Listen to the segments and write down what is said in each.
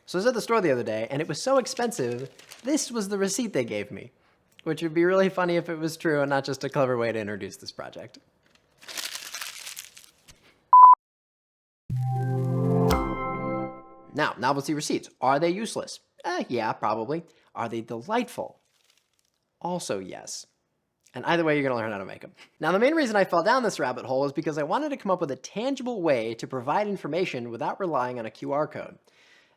So I was at the store the other day, and it was so expensive, this was the receipt they gave me, which would be really funny if it was true and not just a clever way to introduce this project. Now, novelty receipts. Are they useless? Yeah, probably. Are they delightful? Also, yes. And either way, you're going to learn how to make them. Now, the main reason I fell down this rabbit hole is because I wanted to come up with a tangible way to provide information without relying on a QR code.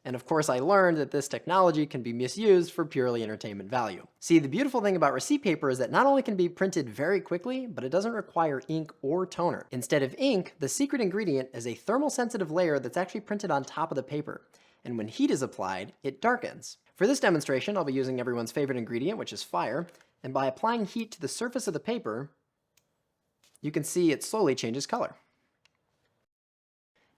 And of course, I learned that this technology can be misused for purely entertainment value. See, the beautiful thing about receipt paper is that not only can it be printed very quickly, but it doesn't require ink or toner. Instead of ink, the secret ingredient is a thermal-sensitive layer that's actually printed on top of the paper. And when heat is applied, it darkens. For this demonstration, I'll be using everyone's favorite ingredient, which is fire. And by applying heat to the surface of the paper, you can see it slowly changes color.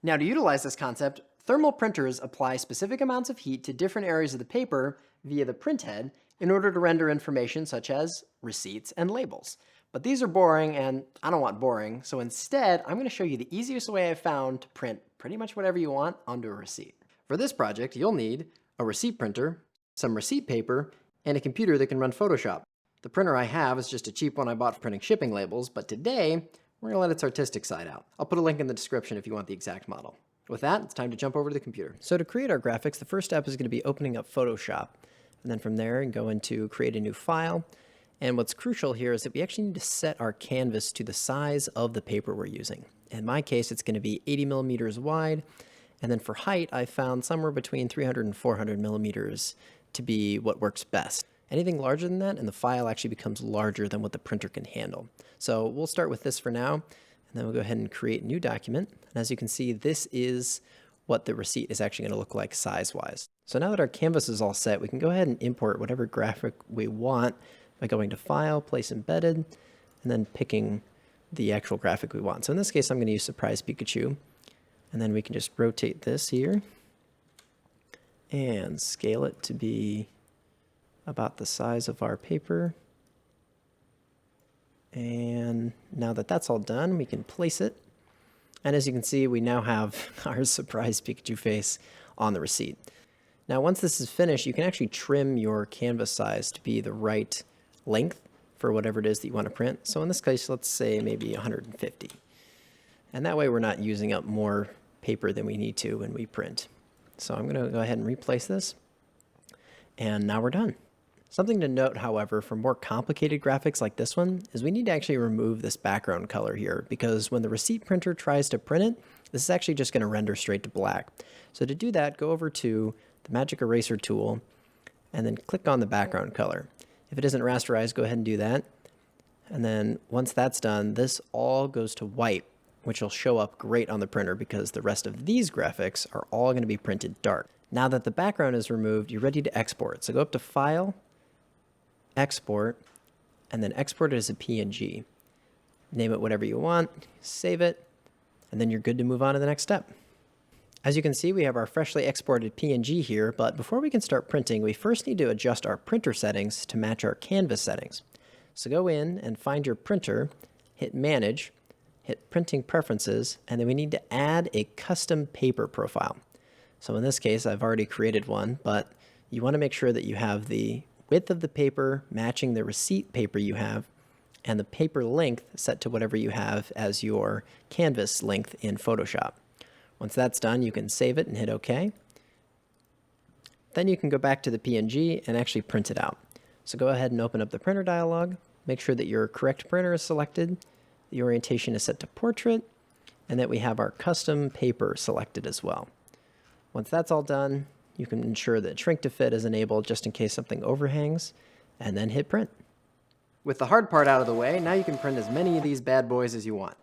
Now, to utilize this concept, thermal printers apply specific amounts of heat to different areas of the paper via the printhead in order to render information such as receipts and labels. But these are boring, and I don't want boring, so instead, I'm going to show you the easiest way I've found to print pretty much whatever you want onto a receipt. For this project, you'll need a receipt printer, some receipt paper, and a computer that can run Photoshop. The printer I have is just a cheap one I bought for printing shipping labels, but today, we're going to let its artistic side out. I'll put a link in the description if you want the exact model. With that, it's time to jump over to the computer. So to create our graphics, the first step is going to be opening up Photoshop. And then from there, go into create a new file. And what's crucial here is that we actually need to set our canvas to the size of the paper we're using. In my case, it's going to be 80 millimeters wide. And then for height, I found somewhere between 300 and 400 millimeters to be what works best. Anything larger than that, and the file actually becomes larger than what the printer can handle. So we'll start with this for now, and then we'll go ahead and create a new document. And as you can see, this is what the receipt is actually going to look like size-wise. So now that our canvas is all set, we can go ahead and import whatever graphic we want by going to File, Place Embedded, and then picking the actual graphic we want. So in this case, I'm going to use Surprise Pikachu. And then we can just rotate this here and scale it to be about the size of our paper. And now that that's all done, we can place it. And as you can see, we now have our Surprise Pikachu face on the receipt. Now, once this is finished, you can actually trim your canvas size to be the right length for whatever it is that you want to print. So in this case, let's say maybe 150. And that way we're not using up more paper than we need to when we print. So I'm going to go ahead and replace this. And now we're done. Something to note, however, for more complicated graphics like this one is we need to actually remove this background color here, because when the receipt printer tries to print it, this is actually just going to render straight to black. So to do that, go over to the Magic Eraser tool and then click on the background color. If it isn't rasterized, go ahead and do that. And then once that's done, this all goes to white, which will show up great on the printer because the rest of these graphics are all going to be printed dark. Now that the background is removed, you're ready to export. So go up to File, Export, and then export it as a PNG. Name it whatever you want, save it, and then you're good to move on to the next step. As you can see, we have our freshly exported PNG here, but before we can start printing, we first need to adjust our printer settings to match our canvas settings. So go in and find your printer, hit Manage, hit Printing Preferences, and then we need to add a custom paper profile. So in this case, I've already created one, but you want to make sure that you have the width of the paper matching the receipt paper you have, and the paper length set to whatever you have as your canvas length in Photoshop. Once that's done, you can save it and hit OK. Then you can go back to the PNG and actually print it out. So go ahead and open up the printer dialog, make sure that your correct printer is selected, the orientation is set to portrait, and that we have our custom paper selected as well. Once that's all done, you can ensure that shrink to fit is enabled just in case something overhangs, and then hit print. With the hard part out of the way, now you can print as many of these bad boys as you want.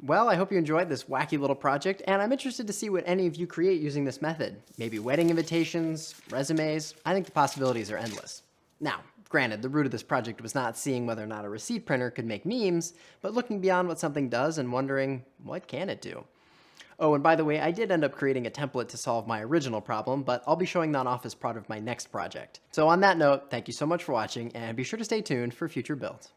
Well, I hope you enjoyed this wacky little project, and I'm interested to see what any of you create using this method. Maybe wedding invitations, resumes. I think the possibilities are endless. Now, Granted, the root of this project was not seeing whether or not a receipt printer could make memes, but looking beyond what something does and wondering, what can it do? Oh, and by the way, I did end up creating a template to solve my original problem, but I'll be showing that off as part of my next project. So on that note, thank you so much for watching, and be sure to stay tuned for future builds.